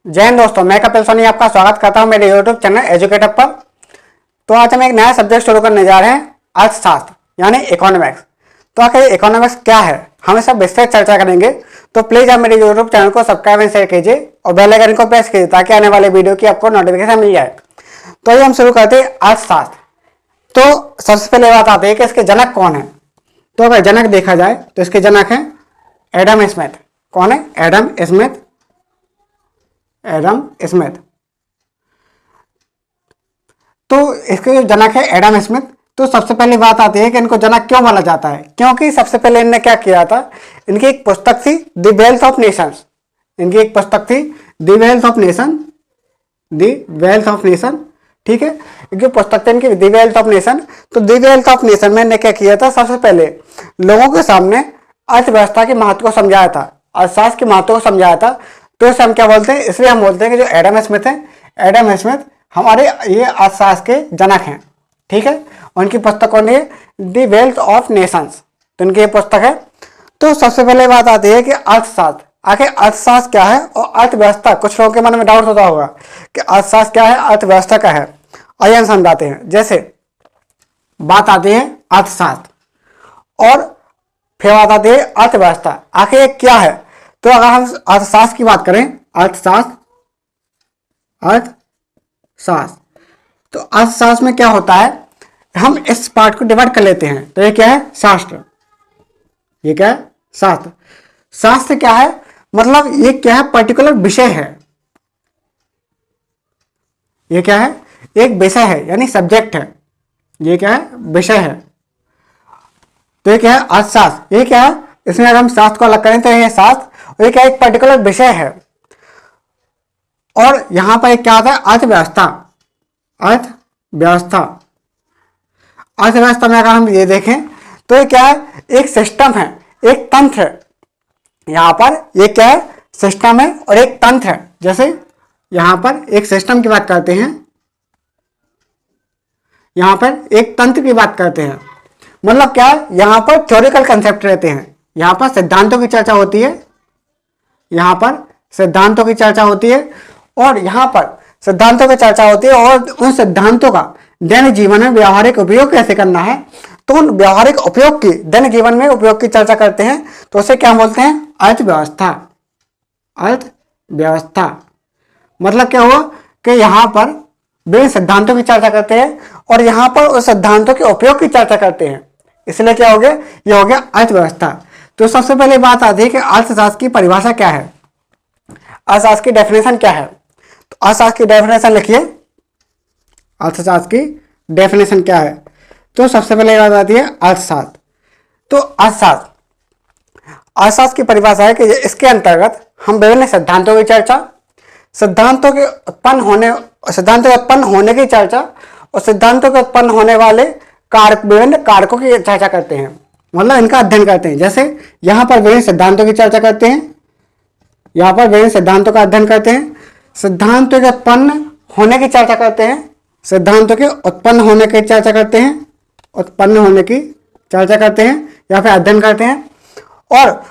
जय हिंद दोस्तों, मैं कपिल सोनी आपका स्वागत करता हूं मेरे यूट्यूब चैनल एजुकेटर पर। तो आज हम एक नया सब्जेक्ट शुरू करने जा रहे हैं, अर्थशास्त्र यानी इकोनॉमिक्स। तो आखिर इकोनॉमिक्स क्या है, हम इस सब विस्तृत चर्चा करेंगे। तो प्लीज आप मेरे यूट्यूब चैनल को सब्सक्राइब एंड शेयर कीजिए और बेल आइकन को प्रेस कीजिए ताकि आने वाले वीडियो की आपको नोटिफिकेशन मिल जाए। तो ये हम शुरू करते हैं अर्थशास्त्र। तो सबसे पहले बात आती है कि इसके जनक कौन है। तो अगर जनक देखा जाए तो इसके जनक हैं एडम स्मिथ। कौन है? Adam Smith. Adam Smith. तो इसके जो जनक है एडम स्मिथ। तो सबसे पहली बात आती है कि इनको जनक क्यों माना जाता है, क्योंकि सबसे पहले इन्होंने क्या किया था, इनकी एक पुस्तक थी द वेल्थ ऑफ नेशंस। इनकी एक पुस्तक थी the wealth of nation, the wealth of nation. ठीक है, जो पुस्तक थी इनकी द वेल्थ ऑफ नेशन। तो द वेल्थ ऑफ नेशन में इन्होंने क्या किया था, सबसे पहले लोगों के सामने अर्थव्यवस्था के महत्व को समझाया था, अर्थशास्त्र के महत्व को समझाया था। तो इसे हम क्या बोलते हैं, इसलिए हम बोलते हैं कि जो एडम स्मिथ है, एडम स्मिथ हमारे ये अर्थशास्त्र के जनक हैं। ठीक है, उनकी पुस्तक कौन है? The wealth of Nations. तो इनकी ये पुस्तक है। तो सबसे पहले बात आती है कि अर्थशास्त्र, आखिर अर्थशास्त्र क्या है और अर्थव्यवस्था। कुछ लोगों के मन में डाउट होता होगा कि अर्थशास्त्र क्या है, अर्थव्यवस्था क्या है। आइए हम समझाते हैं। जैसे बात आती है अर्थशास्त्र और फिर बात आती है अर्थव्यवस्था, आखिर ये क्या है। तो अगर हम अर्थशास्त्र की बात करें, अर्थशास्त्र तो अर्थशास्त्र में क्या होता है, हम इस पार्ट को डिवाइड कर लेते हैं। तो ये क्या है? शास्त्र। ये क्या है? शास्त्र। शास्त्र क्या है, मतलब ये क्या है, पर्टिकुलर विषय है। ये क्या है? एक विषय है, यानी सब्जेक्ट है। ये क्या है? विषय है। तो ये क्या है? अर्थशास्त्र। ये क्या है, इसमें अगर हम शास्त्र को अलग करें तो ये शास्त्र, और ये क्या, एक पर्टिकुलर विषय है। और यहां पर एक क्या आता है, अर्थव्यवस्था। अर्थव्यवस्था, अर्थव्यवस्था में अगर हम ये देखें तो ये क्या है, एक सिस्टम है, एक तंत्र है। यहां पर ये क्या है, सिस्टम है और एक तंत्र है। जैसे यहां पर एक सिस्टम की बात करते हैं, यहां पर एक तंत्र की बात करते हैं। मतलब क्या है, यहां पर थ्योरिकल कंसेप्ट रहते हैं, यहां पर सिद्धांतों की चर्चा होती है, यहां पर सिद्धांतों की चर्चा होती है और यहां पर सिद्धांतों की चर्चा होती है और उन सिद्धांतों का दैनिक जीवन में व्यवहारिक उपयोग कैसे करना है। तो उन व्यवहारिक उपयोग की, दैनिक जीवन में उपयोग की चर्चा करते हैं। तो उसे क्या बोलते हैं? अर्थव्यवस्था। अर्थव्यवस्था मतलब क्या हुआ कि यहां पर विभिन्न सिद्धांतों की चर्चा करते हैं और यहां पर उस सिद्धांतों के उपयोग की चर्चा करते हैं, इसलिए क्या हो गया, ये हो गया अर्थव्यवस्था। तो सबसे पहले बात आती है कि अर्थशास्त्र की परिभाषा क्या है, अर्थशास्त्र की डेफिनेशन क्या है। तो अर्थशास्त्र की डेफिनेशन लिखिए, अर्थशास्त्र की डेफिनेशन क्या है। तो सबसे पहले बात आती है अर्थशास्त्र। तो अर्थशास्त्र की परिभाषा है कि इसके अंतर्गत हम विभिन्न सिद्धांतों की चर्चा, सिद्धांतों के उत्पन्न होने की चर्चा और सिद्धांतों के उत्पन्न होने वाले विभिन्न कारकों की चर्चा करते हैं, मतलब इनका अध्ययन करते हैं। जैसे यहां पर विभिन्न सिद्धांतों की चर्चा करते हैं, यहां पर विभिन्न सिद्धांतों का अध्ययन करते हैं, सिद्धांतों के उत्पन्न होने की चर्चा करते हैं, सिद्धांतों के उत्पन्न होने की चर्चा करते हैं, उत्पन्न होने की चर्चा करते हैं या फिर अध्ययन करते हैं, और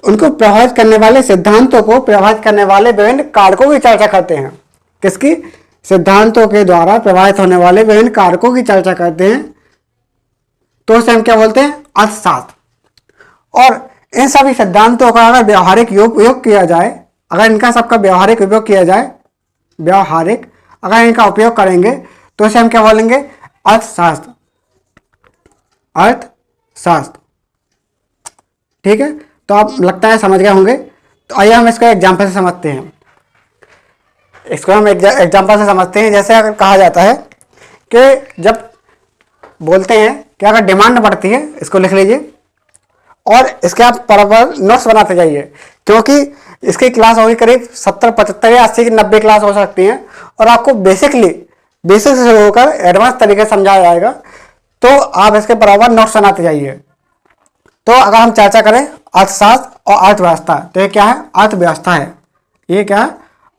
उनको प्रभावित करने वाले, सिद्धांतों को प्रभावित करने वाले विभिन्न कारकों की चर्चा करते हैं। किसकी? सिद्धांतों के द्वारा प्रभावित होने वाले विभिन्न कारकों की चर्चा करते हैं। तो उसे हम क्या बोलते हैं? अर्थशास्त्र। और इन सभी सिद्धांतों का अगर व्यवहारिक उपयोग किया जाए, अगर इनका सबका व्यवहारिक उपयोग किया जाए, अगर इनका उपयोग करेंगे तो इसे हम क्या बोलेंगे? अर्थशास्त्र। अर्थशास्त्र। ठीक है, तो आप लगता है समझ गए होंगे। तो आइए हम इसको एग्जाम्पल से समझते हैं। इसको हम एग्जाम्पल से समझते हैं। जैसे अगर कहा जाता है कि जब बोलते हैं कि अगर डिमांड बढ़ती है, इसको लिख लीजिए और इसके आप बराबर नोट्स बनाते जाइए, क्योंकि इसकी क्लास होगी करीब 70, 75 या 80 की 90 क्लास हो सकती है और आपको बेसिक से शुरू होकर एडवांस तरीके से समझाया जाएगा। तो आप इसके बराबर नोट्स बनाते जाइए। तो अगर हम चर्चा करें अर्थशास्त्र और अर्थव्यवस्था, तो ये क्या है? अर्थव्यवस्था है। ये क्या है?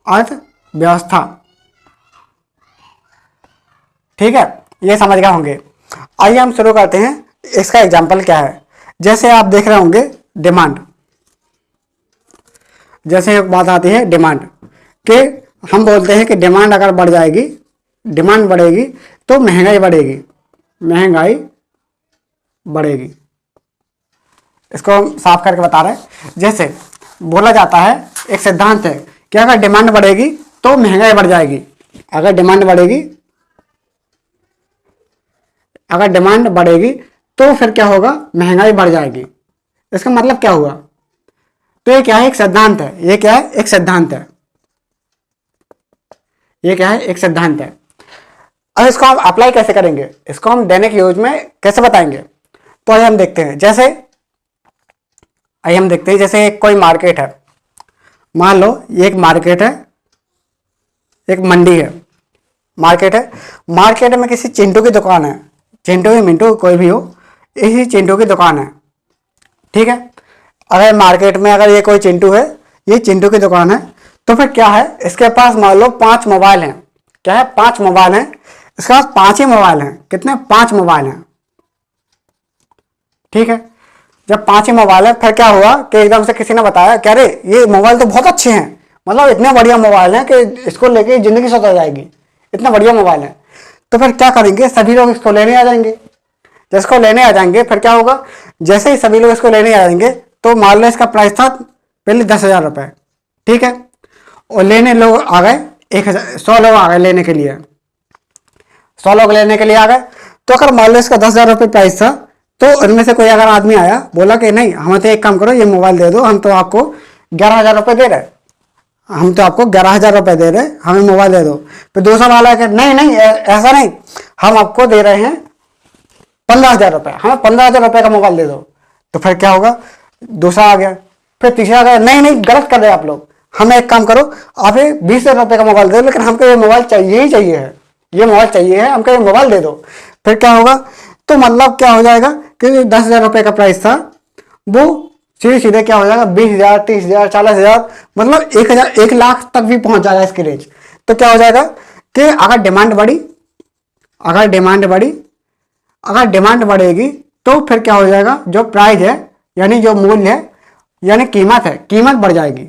अर्थव्यवस्था। ठीक है, ये समझ गए होंगे। आइए हम शुरू करते हैं। इसका एग्जाम्पल क्या है, जैसे आप देख रहे होंगे डिमांड। जैसे एक बात आती है डिमांड, कि हम बोलते हैं कि डिमांड अगर बढ़ जाएगी, डिमांड बढ़ेगी तो महंगाई बढ़ेगी, महंगाई बढ़ेगी। इसको हम साफ करके बता रहे हैं। जैसे बोला जाता है, एक सिद्धांत है कि अगर डिमांड बढ़ेगी तो महंगाई बढ़ जाएगी। अगर डिमांड बढ़ेगी, अगर डिमांड बढ़ेगी तो फिर क्या होगा, महंगाई बढ़ जाएगी। इसका मतलब क्या हुआ? तो ये क्या है, एक सिद्धांत है। ये क्या है, एक सिद्धांत है। ये क्या है, एक सिद्धांत है। अब इसको हम अप्लाई कैसे करेंगे, इसको हम दैनिक यूज में कैसे बताएंगे? तो आइए हम देखते हैं। जैसे कोई मार्केट है, मान लो ये एक मार्केट है, एक मंडी है, मार्केट है। मार्केट में किसी चिंटू की दुकान है, चिंटू या मिंटू कोई भी हो, इसी चिंटू की दुकान है, ठीक है। अगर मार्केट में अगर ये कोई चिंटू है, ये चिंटू की दुकान है, तो फिर क्या है, इसके पास मान लो 5 मोबाइल हैं। क्या है, 5 मोबाइल हैं। इसके पास 5 ही मोबाइल हैं। कितने? 5 मोबाइल हैं, ठीक है। जब 5 ही मोबाइल है, फिर क्या हुआ कि एकदम से किसी ने बताया कि अरे ये मोबाइल तो बहुत अच्छे हैं, मतलब इतने बढ़िया मोबाइल हैं कि इसको लेके जिंदगी सुधर जाएगी, इतना बढ़िया मोबाइल है। तो फिर क्या करेंगे, सभी लोग इसको लेने आ जाएंगे। जिसको लेने आ जाएंगे, फिर क्या होगा, जैसे ही सभी लोग इसको लेने आ जाएंगे, तो मान लो इसका प्राइस था पहले 10,000 रुपये, ठीक है। और लेने लोग आ गए 1,000, 100 लोग आ गए लेने के लिए, 100 लोग लेने के लिए आ गए। तो अगर मान लो इसका 10,000 रुपये प्राइस था, तो उनमें से कोई अगर आदमी आया, बोला कि नहीं, हमें तो एक काम करो, ये मोबाइल दे दो, हम तो आपको 11,000 रुपये दे रहे, हम तो आपको 11,000 रुपये दे रहे, हमें मोबाइल दे दो। फिर दूसरा वाला है कि नहीं नहीं ऐसा नहीं, हम आपको दे रहे हैं 15,000 रुपये, हमें 15,000 रुपये का मोबाइल दे दो। तो फिर क्या होगा, दूसरा आ गया, फिर तीसरा आ गया, नहीं नहीं गलत कर रहे आप लोग, हमें एक काम करो, आप 20,000 रुपये का मोबाइल दे दो, लेकिन हमको ये मोबाइल चाहिए ही चाहिए है, ये मोबाइल चाहिए है, हमको ये मोबाइल दे दो। फिर क्या होगा, तो मतलब क्या हो जाएगा कि 10,000 रुपये का प्राइस था, वो सीधे सीधे क्या हो जाएगा, 20,000, 30,000, 40,000, मतलब 1,000, 1,00,000 तक भी पहुंच जाएगा इसकी रेंज। तो क्या हो जाएगा कि अगर डिमांड बढ़ी, अगर डिमांड बढ़ी, अगर डिमांड बढ़ेगी, तो फिर क्या हो जाएगा, जो प्राइस है यानी जो मूल्य है यानी कीमत है, कीमत बढ़ जाएगी।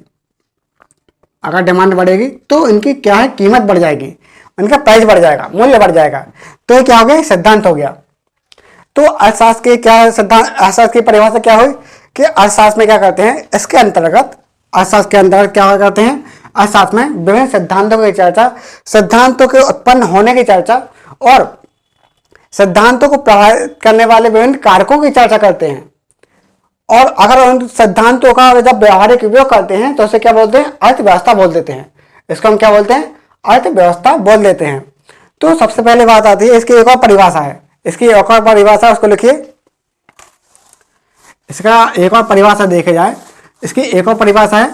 अगर डिमांड बढ़ेगी तो इनकी क्या है, कीमत बढ़ जाएगी, इनका प्राइस बढ़ जाएगा, मूल्य बढ़ जाएगा। तो ये क्या हो गया, सिद्धांत हो गया। तो अर्थशास्त्र के क्या सिद्धांत, अर्थशास्त्र की परिभाषा क्या हुई कि अर्थशास्त्र में क्या करते हैं, इसके अंतर्गत, अर्थशास्त्र के अंतर्गत क्या करते हैं, अर्थशास्त्र में विभिन्न सिद्धांतों की चर्चा, सिद्धांतों के उत्पन्न होने की चर्चा और सिद्धांतों को प्रभावित करने वाले विभिन्न कारकों की चर्चा करते हैं। और अगर उन सिद्धांतों का जब व्यवहारिक उपयोग करते हैं तो उसे क्या बोलते हैं, अर्थव्यवस्था बोल देते हैं। इसको हम क्या बोलते हैं, अर्थव्यवस्था बोल देते हैं। तो सबसे पहले बात आती है, इसकी एक और परिभाषा है, इसकी एक और परिभाषा, उसको लिखिए। इसका एक और परिभाषा देखे जाए, इसकी एक और परिभाषा है,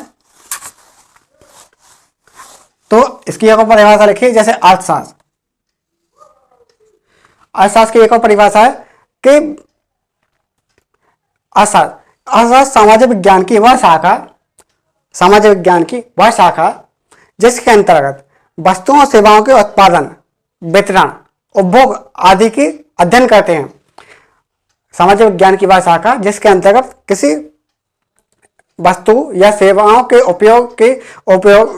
तो इसकी एक और परिभाषा लिखिए। जैसे अर्थशास्त्र, अर्थशास्त्र की एक और परिभाषा है कि अर्थशास्त्र सामाजिक विज्ञान की वह शाखा, सामाजिक विज्ञान की वह शाखा जिसके अंतर्गत वस्तुओं और सेवाओं के उत्पादन, वितरण, उपभोग आदि की अध्ययन करते हैं। सामाजिक विज्ञान की वह शाखा जिसके अंतर्गत किसी वस्तु या सेवाओं के उपयोग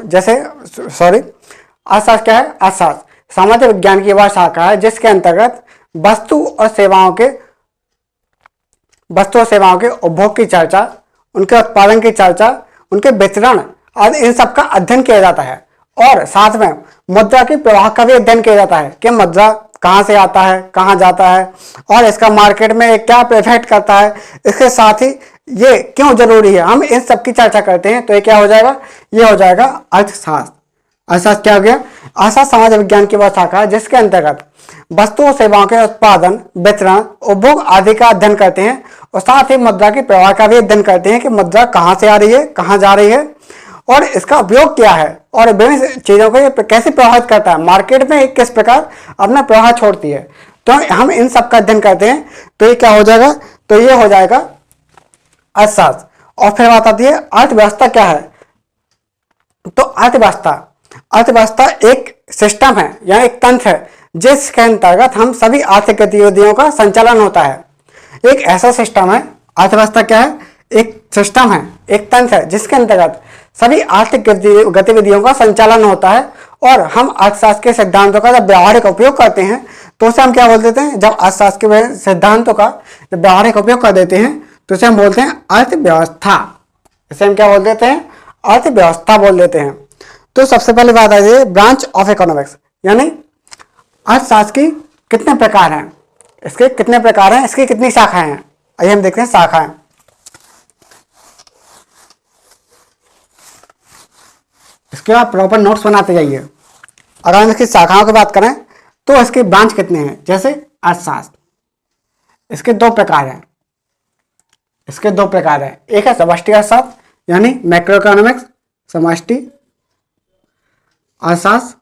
जैसे अर्थशास्त्र क्या है, अर्थशास्त्र सामाजिक विज्ञान की वह शाखा है जिसके अंतर्गत वस्तु और सेवाओं के उपभोग की चर्चा, उनके उत्पादन की चर्चा, उनके वितरण आदि इन सब का अध्ययन किया जाता है। और साथ में मुद्रा के प्रवाह का भी अध्ययन किया जाता है कि मुद्रा कहाँ से आता है, कहाँ जाता है, और इसका मार्केट में क्या इफेक्ट करता है, इसके साथ ही ये क्यों जरूरी है, हम इन सब की चर्चा करते हैं। तो ये क्या हो जाएगा, ये हो जाएगा अर्थशास्त्र। अर्थशास्त्र क्या हो गया, अर्थशास्त्र समाज विज्ञान की वह शाखा है जिसके अंतर्गत वस्तुओं सेवाओं के उत्पादन, वितरण, उपभोग आदि का अध्ययन करते हैं और साथ ही मुद्रा के प्रवाह का भी अध्ययन करते हैं कि मुद्रा कहाँ से आ रही है, कहाँ जा रही है और इसका उपयोग क्या है और विभिन्न चीज़ों को ये कैसे प्रभावित करता है, मार्केट में किस प्रकार अपना प्रभाव छोड़ती है। तो हम इन सब का अध्ययन करते हैं। तो ये क्या हो जाएगा, तो ये हो जाएगा अर्थशास्त्र। और फिर बात आती है अर्थव्यवस्था क्या है। तो अर्थव्यवस्था एक सिस्टम है या एक तंत्र है जिसके अंतर्गत हम सभी आर्थिक गतिविधियों का संचालन होता है। एक ऐसा सिस्टम है, अर्थव्यवस्था क्या है, एक सिस्टम है, एक तंत्र है जिसके अंतर्गत सभी आर्थिक गतिविधियों का संचालन होता है और हम अर्थशास्त्र के सिद्धांतों का जब व्यावहारिक उपयोग करते हैं तो उसे हम क्या बोल देते हैं, जब अर्थशास्त्र के सिद्धांतों का जब व्यावहारिक उपयोग कर देते हैं तो उसे हम बोलते हैं अर्थव्यवस्था। इसे हम क्या बोल देते हैं, अर्थव्यवस्था बोल देते हैं। तो सबसे पहले बात आ जाए ब्रांच ऑफ इकोनॉमिक्स, यानी अर्थशास्त्र की कितने प्रकार हैं, इसके कितने प्रकार हैं, इसकी कितनी शाखाएं हैं। आइए हम देखते हैं शाखाएं। इसके बाद प्रॉपर नोट्स बनाते जाइए। अगर हम इसकी शाखाओं की बात करें तो इसके ब्रांच कितने हैं, जैसे अर्थशास्त्र, इसके दो प्रकार हैं, इसके दो प्रकार हैं। एक है समष्टि अर्थशास्त्र यानी मैक्रो इकोनॉमिक्स, समष्टि अर्थशास्त्र,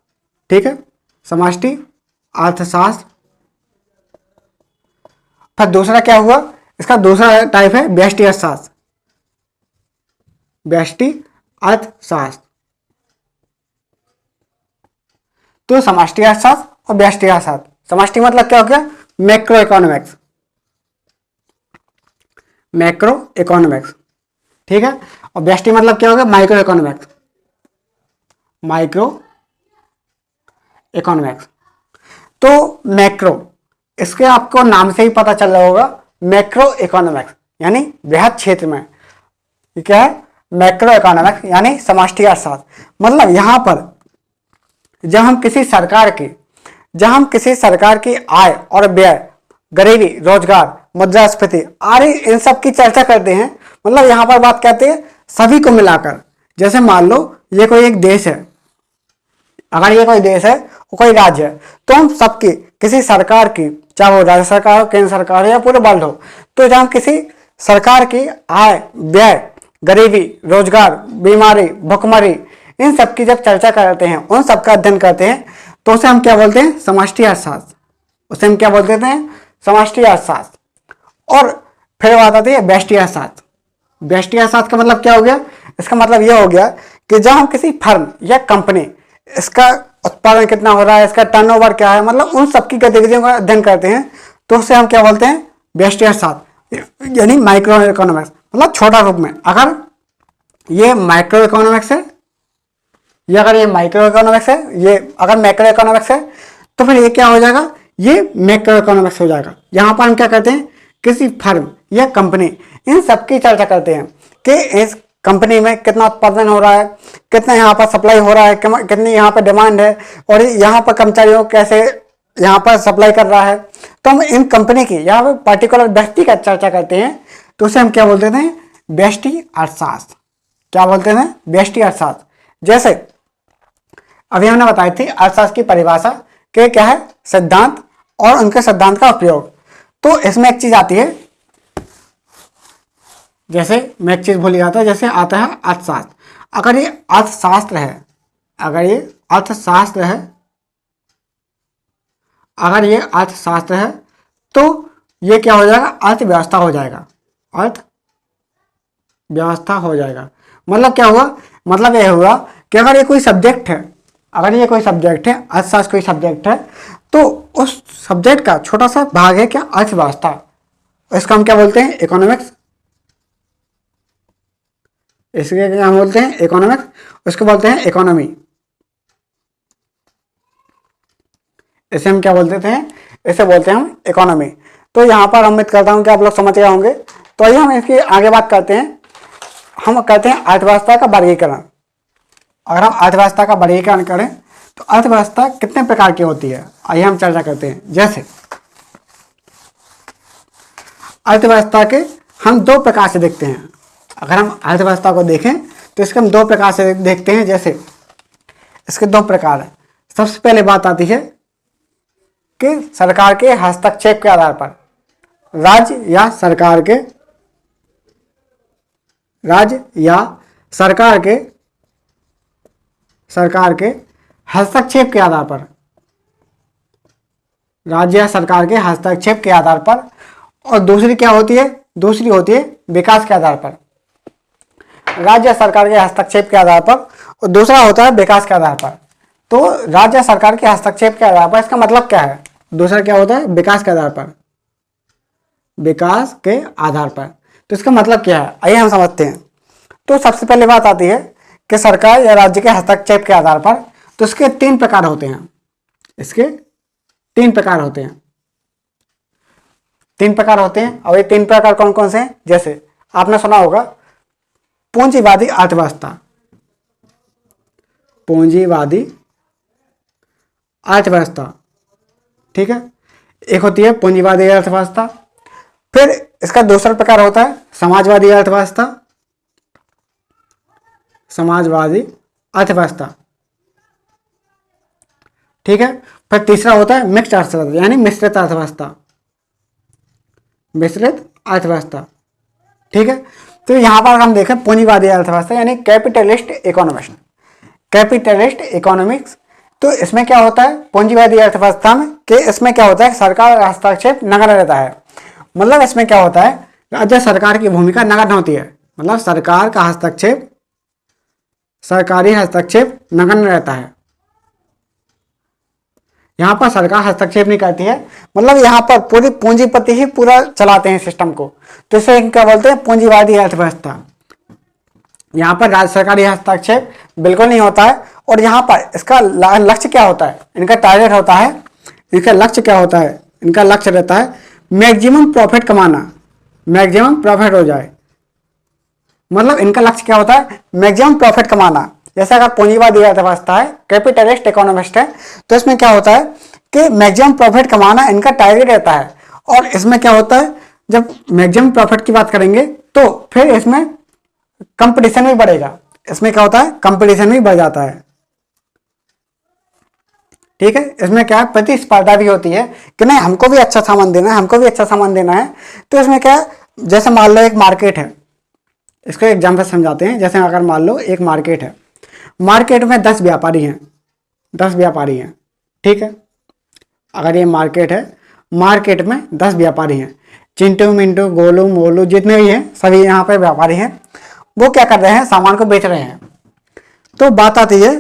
ठीक है, समष्टि अर्थशास्त्र। फिर दूसरा क्या हुआ, इसका दूसरा टाइप है व्यष्टि अर्थशास्त्र, व्यष्टि अर्थशास्त्र। तो समष्टि अर्थशास्त्र और व्यष्टि अर्थशास्त्र। समष्टि मतलब क्या हो गया, मैक्रो इकोनॉमिक्स, मैक्रो इकोनॉमिक्स, ठीक है। और व्यष्टि मतलब क्या हो गया, माइक्रो इकोनॉमिक्स, माइक्रो इकोनॉमिक्स। तो मैक्रो, इसके आपको नाम से ही पता चल रहा होगा, मैक्रो इकोनॉमिक्स यानी बृहद क्षेत्र में। ये क्या है, मैक्रो इकोनॉमिक्स यानी समष्टि अर्थशास्त्र। मतलब यहां पर जब हम किसी सरकार की आय और व्यय, गरीबी, रोजगार, मुद्रास्फीति आदि इन सब की चर्चा करते हैं, मतलब यहां पर बात करते हैं सभी को मिलाकर। जैसे मान लो ये कोई एक देश है, अगर ये कोई देश है, कोई राज्य है, तो हम सबकी किसी सरकार की, चाहे वो राज्य सरकार हो, केंद्र सरकार हो या पूरे वर्ल्ड हो, तो जब हम किसी सरकार की आय, व्यय, गरीबी, रोजगार, बीमारी, भुखमरी इन सब की जब चर्चा करते हैं, उन सब का अध्ययन करते हैं, तो उसे हम क्या बोलते हैं, समष्टि अर्थशास्त्र। उसे हम क्या बोल देते हैं, समष्टि अर्थशास्त्र। और फिर बात आती है व्यष्टि अर्थशास्त्र। व्यष्टि अर्थशास्त्र का मतलब क्या हो गया, इसका मतलब यह हो गया कि जब हम किसी फर्म या कंपनी, इसका उत्पादन कितना हो रहा है, इसका टर्नओवर क्या है, मतलब उन सबकी गतिविधियों का अध्ययन करते हैं, तो उसे हम क्या बोलते हैं, व्यष्टि अर्थशास्त्र यानी माइक्रो इकोनॉमिक्स, मतलब छोटा रूप में। अगर ये माइक्रो इकोनॉमिक्स है, ये अगर ये माइक्रो इकोनॉमिक्स है, ये अगर मैक्रो इकोनॉमिक्स है, तो फिर ये क्या हो जाएगा, ये मैक्रो इकोनॉमिक्स हो जाएगा। यहाँ पर हम क्या करते हैं, किसी फर्म या कंपनी इन सब की चर्चा करते हैं कि इस कंपनी में कितना उत्पादन हो रहा है, कितना यहाँ पर सप्लाई हो रहा है, कितनी यहाँ पर डिमांड है, और यहाँ पर कर्मचारियों कैसे यहाँ पर सप्लाई कर रहा है। तो हम इन कंपनी की यहाँ पर पर्टिकुलर व्यक्ति का चर्चा करते हैं, तो उसे हम क्या बोल देते हैं, व्यष्टि अर्थशास्त्र। क्या बोलते हैं, व्यष्टि अर्थशास्त्र। जैसे अभी हमने बताई थी अर्थशास्त्र की परिभाषा के क्या है, सिद्धांत और उनके सिद्धांत का उपयोग। तो इसमें एक चीज आती है, जैसे मैं एक चीज भूल गया था, जैसे आता है अर्थशास्त्र। अगर ये अर्थशास्त्र है, अगर ये अर्थशास्त्र है, अगर ये अर्थशास्त्र है, तो ये क्या हो जाएगा, अर्थव्यवस्था हो जाएगा, अर्थव्यवस्था हो जाएगा। मतलब क्या हुआ, मतलब यह हुआ कि अगर ये कोई सब्जेक्ट है, अगर ये कोई सब्जेक्ट है, अर्थशास्त्र कोई सब्जेक्ट है, तो उस सब्जेक्ट का छोटा सा भाग है क्या, अर्थव्यवस्था। इसका हम क्या बोलते हैं, इकोनॉमिक्स। इसके क्या हम बोलते हैं, इकोनॉमिक्स। उसको बोलते हैं इकोनॉमी। इसे हम क्या बोलते हैं, इसे बोलते हैं हम इकोनॉमी। तो यहाँ पर उम्मीद करता हूँ कि आप लोग समझ गए होंगे। तो आइए हम इसकी आगे बात करते हैं। हम कहते हैं अर्थव्यवस्था का वर्गीकरण। अगर हम अर्थव्यवस्था का वर्गीकरण करें तो अर्थव्यवस्था कितने प्रकार की होती है, आइए हम चर्चा करते हैं। जैसे अर्थव्यवस्था के हम दो प्रकार से देखते हैं। अगर हम अर्थव्यवस्था को देखें तो इसके हम दो प्रकार से देखते हैं। जैसे इसके दो प्रकार है। सबसे पहले बात आती है कि सरकार के हस्तक्षेप के आधार पर, राज्य या सरकार के हस्तक्षेप के आधार पर, राज्य या सरकार के हस्तक्षेप के आधार पर। और दूसरी क्या होती है, दूसरी होती है विकास के आधार पर। राज्य सरकार के हस्तक्षेप के आधार पर और दूसरा होता है विकास के आधार पर। तो राज्य सरकार के हस्तक्षेप के आधार पर, इसका मतलब क्या है, दूसरा क्या होता है, विकास के आधार पर, विकास के आधार पर। तो इसका मतलब क्या है, आइए हम समझते हैं। तो सबसे पहले बात आती है कि सरकार या राज्य के हस्तक्षेप के आधार पर। तो इसके 3 प्रकार होते हैं। इसके 3 प्रकार होते हैं। 3 प्रकार होते हैं। और ये 3 प्रकार कौन कौन से हैं? जैसे आपने सुना होगा पूंजीवादी अर्थव्यवस्था, पूंजीवादी अर्थव्यवस्था, ठीक है, एक होती है पूंजीवादी अर्थव्यवस्था। फिर इसका दूसरा प्रकार होता है समाजवादी अर्थव्यवस्था, समाजवादी अर्थव्यवस्था, ठीक है। फिर तीसरा होता है मिक्स्ड अर्थव्यवस्था, यानी मिश्रित अर्थव्यवस्था, मिश्रित अर्थव्यवस्था, ठीक है। तो यहां पर हम देखें पूंजीवादी अर्थव्यवस्था यानी कैपिटलिस्ट इकोनॉमिक्स, कैपिटलिस्ट इकोनॉमिक्स। तो इसमें क्या होता है पूंजीवादी अर्थव्यवस्था में कि इसमें क्या होता है सरकार का हस्तक्षेप नगण्य रहता है। मतलब इसमें क्या होता है जब सरकार की भूमिका नगण्य होती है, मतलब सरकार का हस्तक्षेप, सरकारी हस्तक्षेप नगण्य रहता है। यहां पर सरकार हस्तक्षेप नहीं करती है, मतलब यहां पर पूरी पूंजीपति ही पूरा चलाते हैं सिस्टम को। तो इसे क्या बोलते हैं पूंजीवादी अर्थव्यवस्था। यहां पर राज्य सरकारी हस्तक्षेप बिल्कुल नहीं होता है। और यहां पर इसका लक्ष्य क्या होता है, इनका टारगेट होता है, इनका लक्ष्य क्या होता है, इनका लक्ष्य रहता है मैक्सिमम प्रॉफिट कमाना, मैक्सिमम प्रॉफिट हो जाए। मतलब इनका लक्ष्य क्या होता है मैक्सिमम प्रॉफिट कमाना। जैसे अगर पूंजीवादी अर्थव्यवस्था है, कैपिटलिस्ट इकोनॉमिस्ट है, तो इसमें क्या होता है कि मैक्सिमम प्रॉफिट कमाना इनका टारगेट रहता है। और इसमें क्या होता है जब मैक्सिमम प्रॉफिट की बात करेंगे तो फिर इसमें कंपटीशन भी बढ़ेगा। इसमें क्या होता है कंपटीशन भी बढ़ जाता है, ठीक है। इसमें क्या है प्रतिस्पर्धा भी होती है कि नहीं हमको भी अच्छा सामान देना है, हमको भी अच्छा सामान देना है। तो इसमें क्या है जैसे मान लो एक मार्केट है, इसको एग्जाम्पल समझाते हैं। जैसे अगर मान लो एक मार्केट है, मार्केट में 10 व्यापारी हैं, 10 व्यापारी हैं, ठीक है। अगर ये मार्केट है, मार्केट में 10 व्यापारी हैं, चिंटू मिंटू गोलू मोलू जितने भी हैं सभी यहाँ पे व्यापारी हैं। वो क्या कर रहे हैं सामान को बेच रहे हैं। तो बात आती है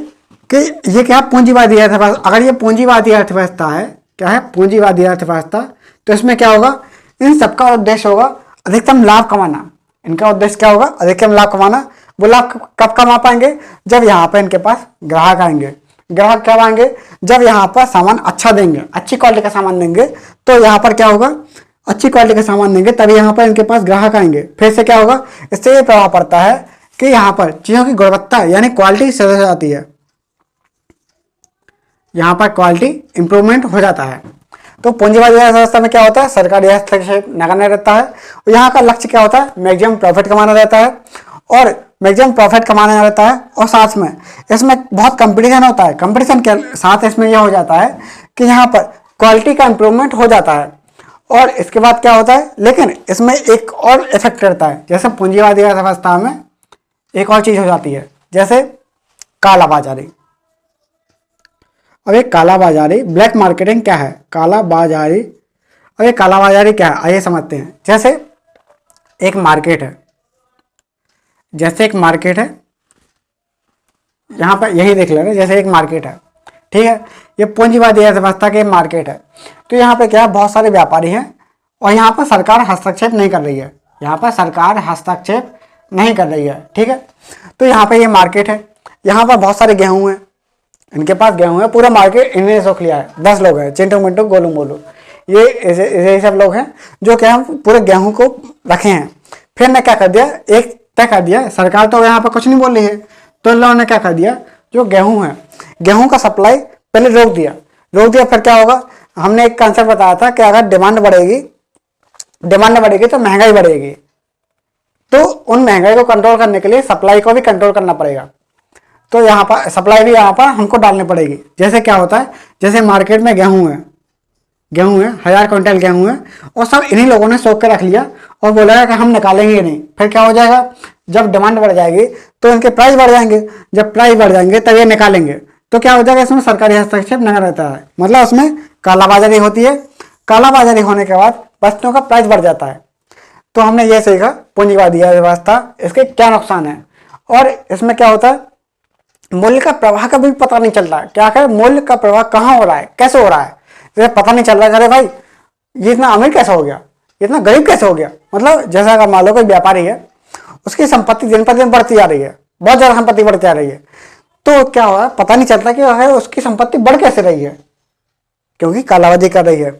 कि ये क्या पूंजीवादी अर्थव्यवस्था। अगर ये पूंजीवादी अर्थव्यवस्था है, क्या है पूंजीवादी अर्थव्यवस्था, तो इसमें क्या होगा इन सबका उद्देश्य होगा अधिकतम लाभ कमाना। इनका उद्देश्य क्या होगा अधिकतम लाभ कमाना। वो लाभ कब कमा पाएंगे जब यहाँ पर इनके पास ग्राहक आएंगे। ग्राहक कब आएंगे जब यहाँ पर सामान अच्छा देंगे, अच्छी क्वालिटी का सामान देंगे। तो यहाँ पर क्या होगा अच्छी क्वालिटी का सामान देंगे तभी यहाँ पर इनके पास ग्राहक आएंगे। फिर से क्या होगा इससे ये प्रभाव पड़ता है कि यहाँ पर चीज़ों की गुणवत्ता यानी क्वालिटी सुधर जाती है, यहाँ पर क्वालिटी इंप्रूवमेंट हो जाता है। तो पूंजीवादी अर्थव्यवस्था में क्या होता है सरकारी हस्तक्षेप नगण्य रहता है। और यहाँ का लक्ष्य क्या होता है मैक्सिमम प्रॉफिट कमाना रहता है, और मैक्सिमम प्रॉफिट कमाना रहता है। और साथ में इसमें बहुत कंपटीशन होता है। कंपटीशन के साथ इसमें यह हो जाता है कि यहाँ पर क्वालिटी का इंप्रूवमेंट हो जाता है। और इसके बाद क्या होता है लेकिन इसमें एक और इफेक्ट रहता है। जैसे पूंजीवादी अर्थव्यवस्था में एक और चीज़ हो जाती है जैसे कालाबाजारी। अब ये कालाबाजारी ब्लैक मार्केटिंग क्या है कालाबाजारी। अब ये कालाबाजारी क्या है आइए समझते हैं। जैसे एक मार्केट है, जैसे एक मार्केट है, यहाँ पर यही देख ले रहे जैसे एक मार्केट है, ठीक है। ये पूंजीवादी अर्थव्यवस्था के मार्केट है। तो यहाँ पे क्या है बहुत सारे व्यापारी हैं और यहाँ पर सरकार हस्तक्षेप नहीं कर रही है, यहाँ पर सरकार हस्तक्षेप नहीं कर रही है, ठीक है। तो यहाँ पे ये मार्केट है, यहाँ पर बहुत सारे गेहूँ हैं, इनके पास गेहूँ है, पूरा मार्केट इन्होंने सोख लिया है। 10 लोग हैं चिंटू मिंटू गोलू मोलू, ये सब लोग हैं जो क्या पूरे गेहूँ को रखे हैं। फिर ने क्या कर दिया एक तय कर दिया, सरकार तो यहाँ पर कुछ नहीं बोल रही है, तो इन लोगों ने क्या कर दिया जो गेहूँ है गेहूँ का सप्लाई पहले रोक दिया। फिर क्या होगा हमने एक कंसेप्ट बताया था कि अगर डिमांड बढ़ेगी तो महंगाई बढ़ेगी। तो उन महंगाई को कंट्रोल करने के लिए सप्लाई को भी कंट्रोल करना पड़ेगा। तो यहाँ पर सप्लाई भी यहाँ पर हमको डालनी पड़ेगी। जैसे क्या होता है जैसे मार्केट में गेहूँ है 1000 क्विंटल गेहूँ है और सब इन्हीं लोगों ने सोख के रख लिया और बोला कि हम निकालेंगे नहीं। फिर क्या हो जाएगा जब डिमांड बढ़ जाएगी तो इनके प्राइस बढ़ जाएंगे, जब प्राइस बढ़ जाएंगे तब ये निकालेंगे। तो क्या हो जाएगा इसमें सरकारी हस्तक्षेप नहीं रहता है, मतलब उसमें कालाबाजारी होती है। कालाबाजारी होने के बाद वस्तुओं का प्राइस बढ़ जाता है। तो हमने ये सीखा पूंजीवादी अर्थव्यवस्था, इसके क्या नुकसान है और इसमें क्या होता है मूल्य का प्रवाह का भी पता नहीं चलता है। क्या है मूल्य का प्रवाह कहाँ हो रहा है कैसे हो रहा है जैसे पता नहीं चल रहा है। अरे भाई ये इतना अमीर कैसे हो गया, इतना गरीब कैसे हो गया। मतलब जैसा अगर मान लो कोई व्यापारी है उसकी संपत्ति दिन पर दिन बढ़ती जा रही है, बहुत ज़्यादा संपत्ति बढ़ती जा रही है। तो क्या हुआ, पता नहीं चलता कि है उसकी संपत्ति बढ़ कैसे रही है, क्योंकि कालाबाजारी कर रही है,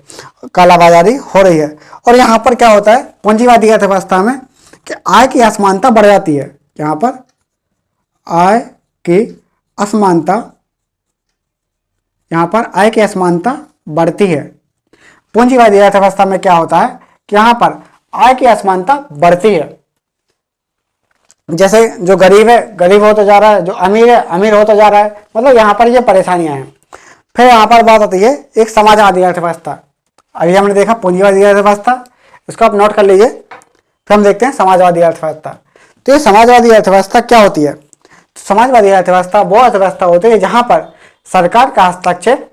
कालाबाजारी हो रही है। और यहाँ पर क्या होता है पूंजीवादी अर्थव्यवस्था में कि आय की असमानता बढ़ जाती है। यहाँ पर आय की असमानता, यहाँ पर आय की असमानता बढ़ती है। पूंजीवादी अर्थव्यवस्था में क्या होता है कि यहाँ पर आय की असमानता बढ़ती है। जैसे जो गरीब है गरीब होता जा रहा है, जो अमीर है अमीर होता जा रहा है, मतलब यहाँ पर ये परेशानियां हैं। फिर यहाँ पर बात आती है एक समाजवादी अर्थव्यवस्था। अभी हमने देखा पूंजीवादी अर्थव्यवस्था, इसको आप नोट कर लीजिए। फिर हम देखते हैं समाजवादी अर्थव्यवस्था। तो ये समाजवादी अर्थव्यवस्था क्या होती है? तो समाजवादी अर्थव्यवस्था वो अर्थव्यवस्था होती है जहाँ पर सरकार का हस्तक्षेप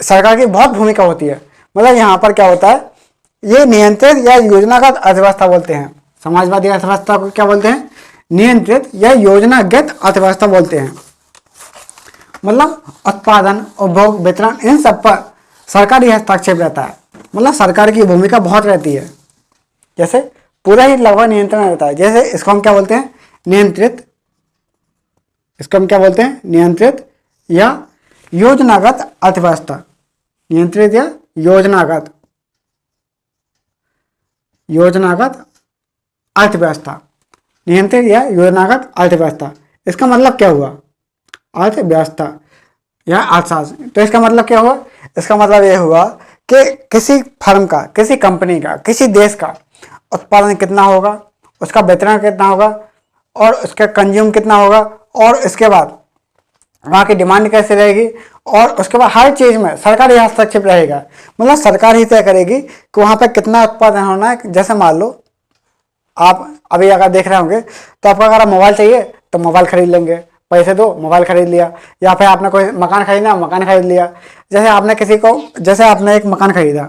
सरकार की बहुत भूमिका होती है। मतलब यहाँ पर क्या होता है, ये नियंत्रित या योजनागत अर्थव्यवस्था बोलते हैं। समाजवादी अर्थव्यवस्था को क्या बोलते हैं? नियंत्रित या योजनागत अर्थव्यवस्था बोलते हैं। मतलब उत्पादन, उपभोग, वितरण, इन सब पर सरकारी हस्तक्षेप रहता है। मतलब सरकार की भूमिका बहुत रहती है, जैसे पूरा ही लगभग नियंत्रण रहता है। जैसे इसको हम क्या बोलते हैं? नियंत्रित। इसको हम क्या बोलते हैं? नियंत्रित या योजनागत अर्थव्यवस्था। नियंत्रित या योजनागत अर्थव्यवस्था। नियंत्रित या योजनागत अर्थव्यवस्था, इसका मतलब क्या हुआ? अर्थव्यवस्था या अर्थशास्त्र। तो इसका मतलब क्या हुआ? इसका मतलब यह हुआ कि किसी फर्म का, किसी कंपनी का, किसी देश का उत्पादन कितना होगा, उसका वितरण कितना होगा, और उसका कंज्यूम कितना होगा, और इसके बाद वहाँ की डिमांड कैसे रहेगी, और उसके बाद हर चीज़ में सरकारी हस्तक्षेप रहेगा। मतलब सरकार ही तय करेगी कि वहाँ पर कितना उत्पादन होना है। जैसे मान लो आप अभी अगर देख रहे होंगे तो आपको अगर मोबाइल चाहिए तो मोबाइल खरीद लेंगे, पैसे दो मोबाइल खरीद लिया। या फिर आपने कोई मकान खरीदना, मकान खरीद लिया। जैसे आपने एक मकान खरीदा,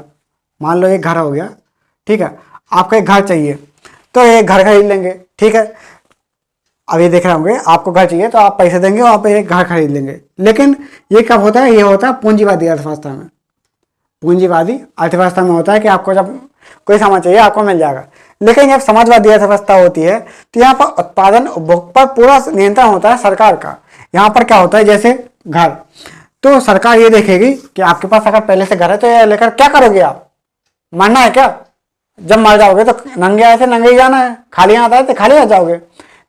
मान लो एक घर हो गया, ठीक है, आपको एक घर चाहिए तो एक घर खरीद लेंगे, ठीक है। अब ये देख रहे होंगे आपको घर चाहिए तो आप पैसे देंगे और आप एक घर खरीद लेंगे। लेकिन ये कब होता है? ये होता है पूंजीवादी अर्थव्यवस्था में। पूंजीवादी अर्थव्यवस्था में होता है कि आपको जब कोई सामान चाहिए आपको मिल जाएगा। लेकिन जब समाजवादी अर्थव्यवस्था होती है तो यहाँ पर उत्पादन, उपभोग पर पूरा नियंत्रण होता है सरकार का। यहाँ पर क्या होता है, जैसे घर, तो सरकार ये देखेगी कि आपके पास अगर पहले से घर है तो ये लेकर क्या करोगे आप? मरना है क्या? जब मर जाओगे तो नंगे आए थे नंगे ही जाना है, खाली हाथ आए थे खाली आ जाओगे।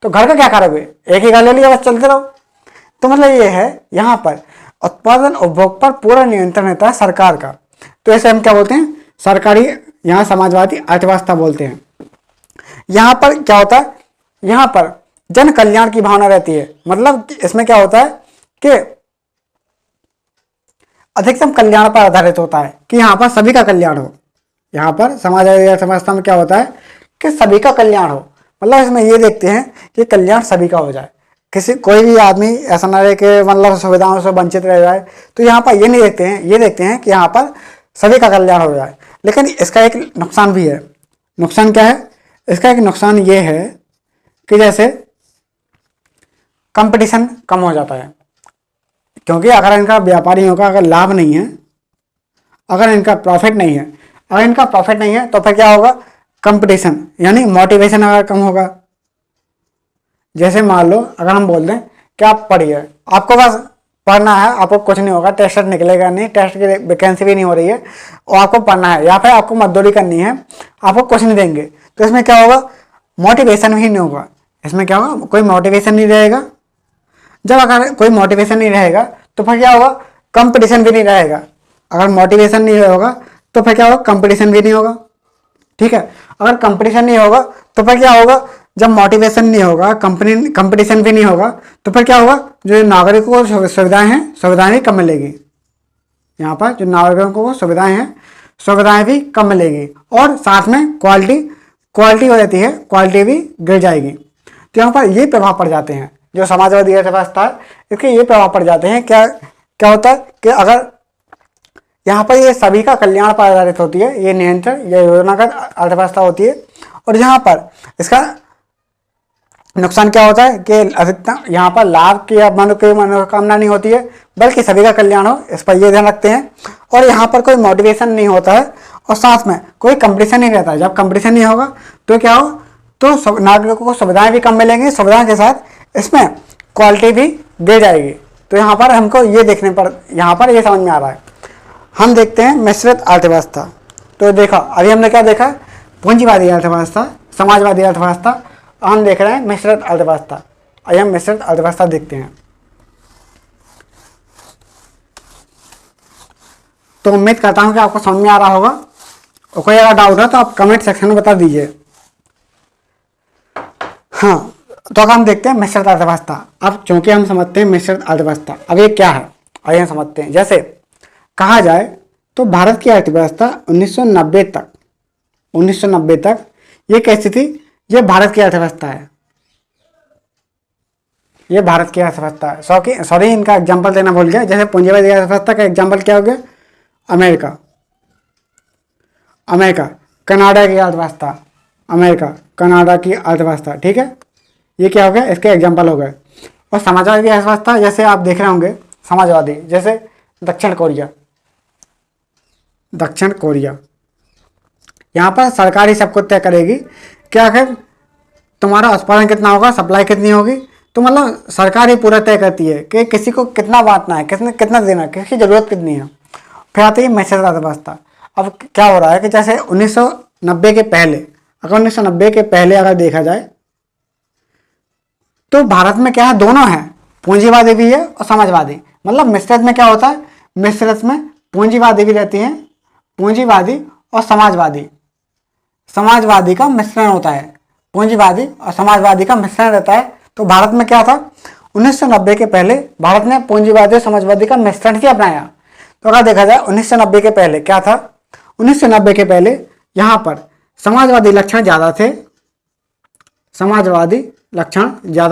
तो घर का क्या करोगे? एक ही घर ले लिया, बस चलते रहो। तो मतलब ये है, यहाँ पर उत्पादन उपभोग पर पूरा नियंत्रण रहता है सरकार का। तो ऐसे हम क्या बोलते हैं? सरकारी, यहाँ समाजवादी अर्थव्यवस्था बोलते हैं। यहाँ पर क्या होता है? यहाँ पर जन कल्याण की भावना रहती है। मतलब इसमें क्या होता है कि अधिकतम कल्याण पर आधारित होता है कि यहाँ पर सभी का कल्याण हो। यहाँ पर समाजवादी अर्थव्यवस्था में क्या होता है कि सभी का कल्याण हो। मतलब इसमें ये देखते हैं कि कल्याण सभी का हो जाए, कोई भी आदमी ऐसा ना रहे कि मतलब सुविधाओं से वंचित रह जाए। तो यहाँ पर ये नहीं देखते हैं, ये देखते हैं कि यहाँ पर सभी का कल्याण हो जाए। लेकिन इसका एक नुकसान भी है। नुकसान क्या है? इसका एक नुकसान ये है कि जैसे कंपटीशन कम हो जाता है, क्योंकि अगर इनका व्यापारियों का अगर लाभ नहीं है, अगर इनका प्रॉफिट नहीं है, तो फिर क्या होगा? कंपटीशन यानी मोटिवेशन अगर कम होगा। जैसे मान लो अगर हम बोल दें कि आप पढ़िए, आपको बस पढ़ना है, आपको कुछ नहीं होगा, टेस्ट निकलेगा नहीं, टेस्ट की वैकेंसी भी नहीं हो रही है, और आपको पढ़ना है, या फिर आपको मजदूरी करनी है, आपको कुछ नहीं देंगे, तो इसमें क्या होगा? मोटिवेशन ही नहीं होगा। इसमें क्या होगा? कोई मोटिवेशन नहीं रहेगा। जब अगर कोई मोटिवेशन नहीं रहेगा तो फिर क्या होगा? कंपटीशन भी नहीं रहेगा। अगर मोटिवेशन नहीं होगा तो फिर क्या होगा? कंपटीशन भी नहीं होगा, ठीक है। अगर कंपटीशन नहीं होगा तो फिर क्या होगा? जब मोटिवेशन नहीं होगा, कंपटीशन भी नहीं होगा, तो फिर क्या होगा? जो नागरिकों को सुविधाएं हैं, सुविधाएं भी कम मिलेगी। यहाँ पर जो नागरिकों को सुविधाएं हैं, सुविधाएं भी कम मिलेगी, और साथ में क्वालिटी हो जाती है, क्वालिटी भी गिर जाएगी। तो यहाँ पर ये प्रभाव पड़ जाते हैं। जो समाजवादी अर्थव्यवस्था है इसके ये प्रभाव पड़ जाते हैं। क्या होता है कि अगर यहाँ पर ये सभी का कल्याण पर आधारित होती है, ये नियंत्रण या योजनागत अर्थव्यवस्था होती है। और यहाँ पर इसका नुकसान क्या होता है कि अधिकतम यहाँ पर लाभ की मनोकामना नहीं होती है, बल्कि सभी का कल्याण हो, इस पर ये ध्यान रखते हैं। और यहाँ पर कोई मोटिवेशन नहीं होता है, और साथ में कोई कंपटीशन नहीं रहता है। जब कंपटीशन नहीं होगा तो क्या हो? तो नागरिकों को सुविधाएं भी कम मिलेंगी, सुविधाओं के साथ इसमें क्वालिटी भी गिर जाएगी। तो यहाँ पर हमको ये देखने पर यहाँ पर ये समझ में आ रहा है। हम देखते हैं मिश्रित अर्थव्यवस्था। तो देखो अभी हमने क्या देखा, पूंजीवादी अर्थव्यवस्था, समाजवादी अर्थव्यवस्था, हम देख रहे हैं मिश्रित अर्थव्यवस्था। आइए हम मिश्रित अर्थव्यवस्था देखते हैं। तो उम्मीद करता हूँ कि आपको समझ में आ रहा होगा, और कोई अगर डाउट है तो आप कमेंट सेक्शन में बता दीजिए। हाँ, तो अगर हम देखते हैं मिश्रित अर्थव्यवस्था। अब चूंकि हम समझते हैं मिश्रित अर्थव्यवस्था, अब ये क्या है आइए हम समझते हैं। जैसे कहा जाए तो भारत की अर्थव्यवस्था 1990 तक ये कैसी थी, ये भारत की अर्थव्यवस्था है, ये भारत की अर्थव्यवस्था है। सॉरी इनका एग्जाम्पल देना भूल गया। जैसे पूंजीवादी अर्थव्यवस्था का एग्जाम्पल क्या हो गया, अमेरिका, कनाडा की अर्थव्यवस्था, अमेरिका कनाडा की अर्थव्यवस्था, ठीक है, ये क्या हो गया, इसके एग्जाम्पल हो गए। और समाजवादी अर्थव्यवस्था जैसे आप देख रहे होंगे, समाजवादी जैसे दक्षिण कोरिया, यहाँ पर सरकार ही सब कुछ तय करेगी कि आखिर तुम्हारा उत्पादन कितना होगा, सप्लाई कितनी होगी। तो मतलब सरकार ही पूरा तय करती है कि किसी को कितना बांटना है, कितना देना है, किसकी ज़रूरत कितनी है। फिर आती है मिश्रित अर्थव्यवस्था। अब क्या हो रहा है कि जैसे 1990 के पहले, अगर 1990 के पहले अगर देखा जाए तो भारत में क्या है, दोनों है, पूंजीवादी भी है और समाजवादी। मतलब मिश्रित में क्या होता है, मिश्रित में पूंजीवादी भी रहती हैं, पूंजीवादी और समाजवादी का मिश्रण होता है, पूंजीवादी और समाजवादी का मिश्रण रहता है। तो भारत में क्या था, 1990 के पहले भारत ने पूंजीवादी और समाजवादी का मिश्रण ही अपनाया। तो अगर देखा जाए 1990 के पहले क्या था, 1990 के पहले यहाँ पर समाजवादी लक्षण ज़्यादा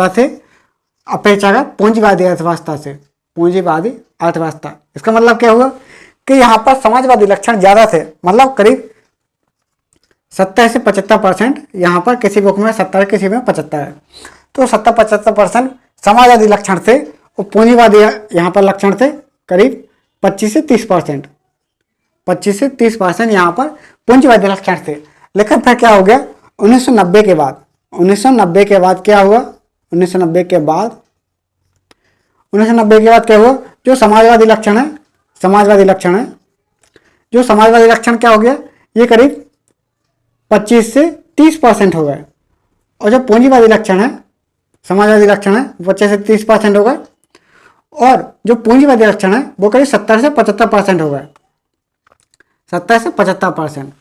थे, अपेक्षाकृत पूंजीवादी अर्थव्यवस्था से। पूंजीवादी अर्थव्यवस्था इसका मतलब क्या हुआ कि यहाँ पर समाजवादी लक्षण ज़्यादा थे, मतलब करीब 70 से 75%। यहाँ पर किसी बुक में 70, किसी में 75 है। तो 70-75% समाजवादी लक्षण थे और पूंजीवादी यहाँ पर लक्षण थे करीब 25 से 30%। 25 से 30% यहाँ पर पूंजीवादी लक्षण थे। लेकिन फिर क्या हो गया 1990 के बाद, 1990 के बाद क्या हुआ, 1990 के बाद क्या हुआ, जो समाजवादी लक्षण है, जो समाजवादी लक्षण क्या हो गया, ये करीब 25 से 30% हो गए। और जो पूंजीवादी लक्षण है, समाजवादी लक्षण है, 25 से 30% हो गए। और जो पूंजीवादी लक्षण है वो करीब 70 से 75% हो गए, 70 से 75%।